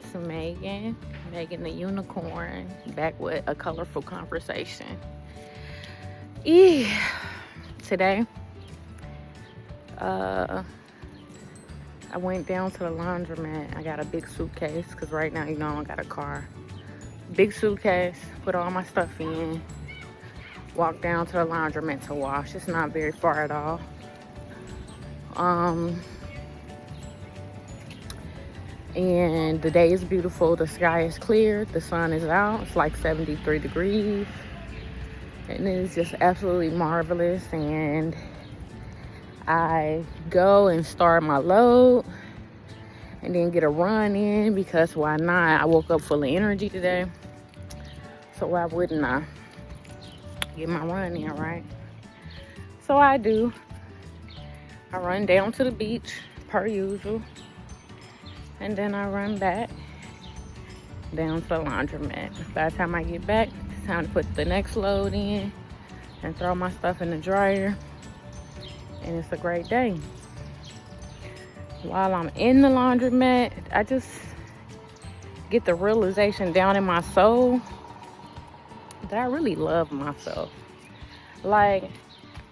It's Megan the Unicorn, back with a colorful conversation. Today, I went down to the laundromat. I got a big suitcase because right now, I don't got a car. Big suitcase, put all my stuff in, walk down to the laundromat to wash. It's not very far at all. And the day is beautiful. The sky is clear. The sun is out. It's like 73 degrees. And it is just absolutely marvelous. And I go and start my load and then get a run in because why not? I woke up full of energy today. So why wouldn't I get my run in, right? So I do. I run down to the beach per usual. And then I run back down to the laundromat. By the time I get back, it's time to put the next load in and throw my stuff in the dryer. And it's a great day. While I'm in the laundromat, I just get the realization down in my soul that I really love myself. Like,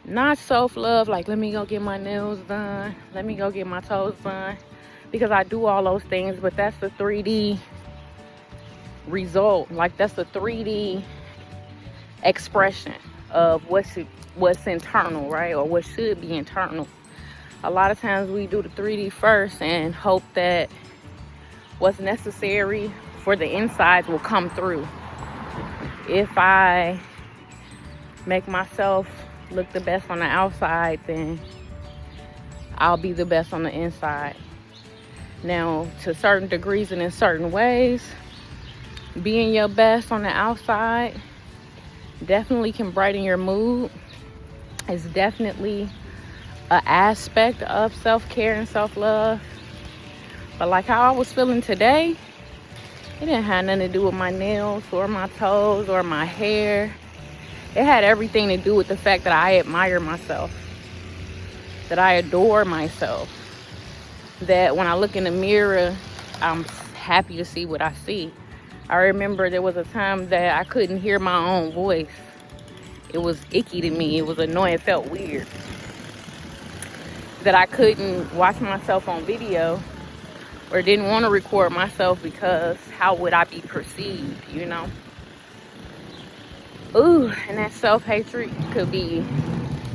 not self-love, like let me go get my nails done, let me go get my toes done. Because I do all those things, but that's the 3D result. Like that's the 3D expression of what's internal, right? Or what should be internal. A lot of times we do the 3D first and hope that what's necessary for the insides will come through. If I make myself look the best on the outside, then I'll be the best on the inside. Now, to certain degrees and in certain ways, being your best on the outside definitely can brighten your mood. It's definitely an aspect of self-care and self-love. But like how I was feeling today, it didn't have nothing to do with my nails or my toes or my hair. It had everything to do with the fact that I admire myself, that I adore myself. That when I look in the mirror, I'm happy to see what I see. I remember there was a time that I couldn't hear my own voice. It was icky to me. It was annoying. It felt weird. That I couldn't watch myself on video or didn't want to record myself because how would I be perceived, Ooh, and that self-hatred could be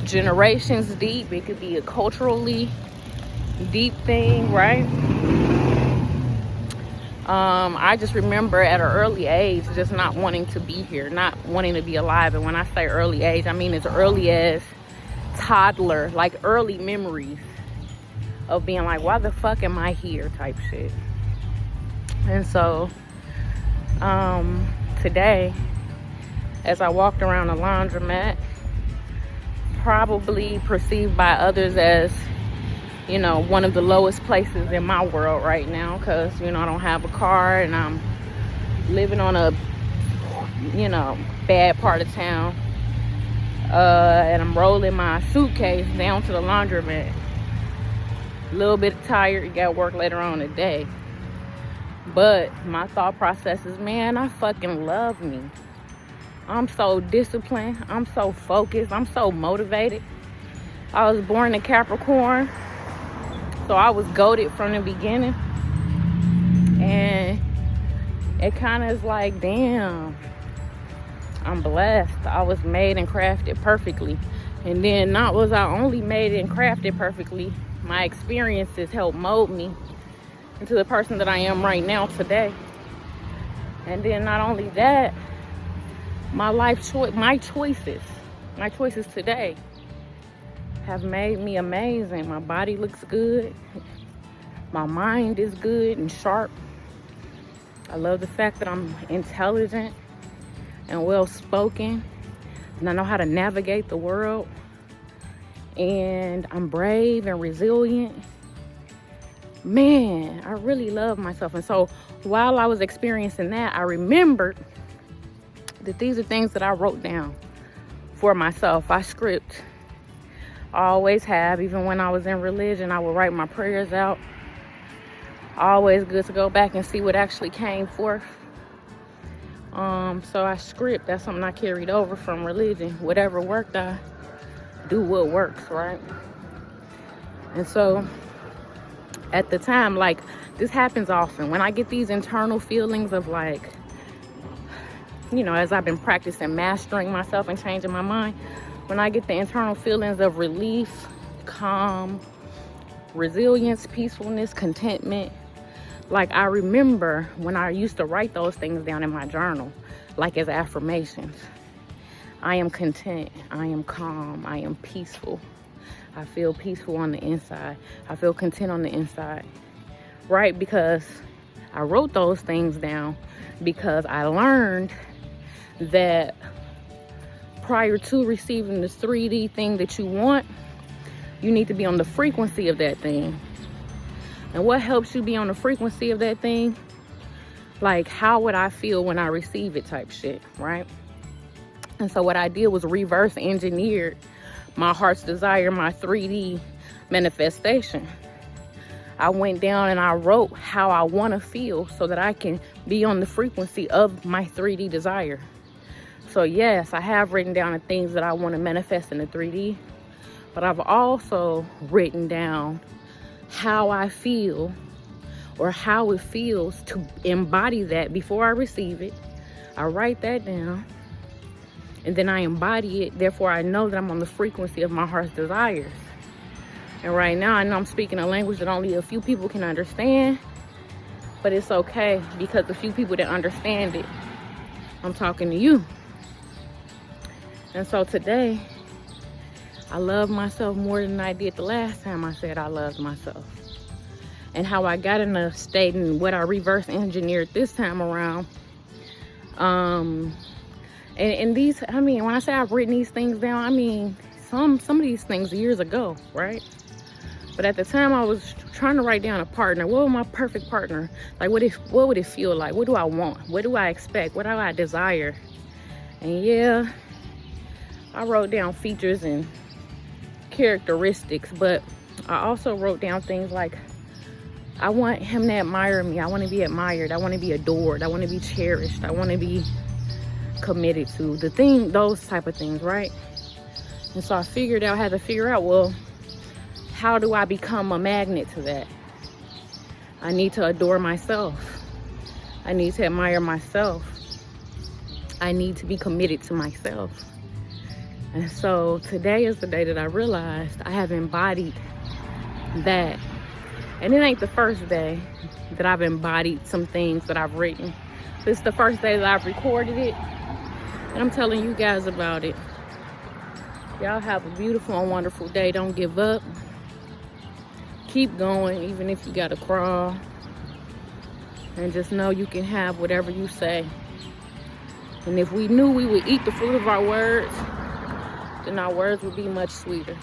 generations deep. It could be a culturally deep thing, right? I just remember at an early age just not wanting to be here, not wanting to be alive. And when I say early age, I mean as early as toddler, like early memories of being like, why the fuck am I here type shit. And so today, as I walked around the laundromat, probably perceived by others as one of the lowest places in my world right now because, I don't have a car and I'm living on a, bad part of town. And I'm rolling my suitcase down to the laundromat. A little bit tired, got work later on today. But my thought process is, man, I fucking love me. I'm so disciplined. I'm so focused. I'm so motivated. I was born a Capricorn. So I was goated from the beginning. And it kind of is like, damn, I'm blessed. I was made and crafted perfectly. And then not was I only made and crafted perfectly, my experiences helped mold me into the person that I am right now today. And then not only that, my choices today have made me amazing. My body looks good. My mind is good and sharp. I love the fact that I'm intelligent and well-spoken. And I know how to navigate the world. And I'm brave and resilient. Man, I really love myself. And so while I was experiencing that, I remembered that these are things that I wrote down for myself. I script. I always have. Even when I was in religion, I would write my prayers out. Always good to go back and see what actually came forth. So I script, that's something I carried over from religion. Whatever worked, I do what works, right? And so at the time, like, this happens often. When I get these internal feelings of like, you know, as I've been practicing mastering myself and changing my mind, when I get the internal feelings of relief, calm, resilience, peacefulness, contentment, like I remember when I used to write those things down in my journal, like as affirmations. I am content, I am calm, I am peaceful. I feel peaceful on the inside. I feel content on the inside, right? Because I wrote those things down because I learned that prior to receiving this 3D thing that you want, you need to be on the frequency of that thing. And what helps you be on the frequency of that thing? Like, how would I feel when I receive it type shit, right? And so what I did was reverse engineered my heart's desire, my 3D manifestation. I went down and I wrote how I want to feel so that I can be on the frequency of my 3D desire. So yes, I have written down the things that I want to manifest in the 3D, but I've also written down how I feel or how it feels to embody that before I receive it. I write that down and then I embody it. Therefore, I know that I'm on the frequency of my heart's desires. And right now, I know I'm speaking a language that only a few people can understand, but it's okay because the few people that understand it, I'm talking to you. And so today, I love myself more than I did the last time I said I loved myself. And how I got in a state and what I reverse engineered this time around. And these, I mean, when I say I've written these things down, I mean, some of these things years ago, right? But at the time I was trying to write down a partner. What would my perfect partner, like what would it feel like? What do I want? What do I expect? What do I desire? And yeah, I wrote down features and characteristics, but I also wrote down things like, I want him to admire me. I want to be admired. I want to be adored. I want to be cherished. I want to be committed to the thing, those type of things, right? And so I had to figure out, well, how do I become a magnet to that? I need to adore myself. I need to admire myself. I need to be committed to myself. And so today is the day that I realized I have embodied that. And it ain't the first day that I've embodied some things that I've written. This is the first day that I've recorded it. And I'm telling you guys about it. Y'all have a beautiful and wonderful day. Don't give up. Keep going, even if you gotta crawl. And just know you can have whatever you say. And if we knew we would eat the fruit of our words, then our words would be much sweeter.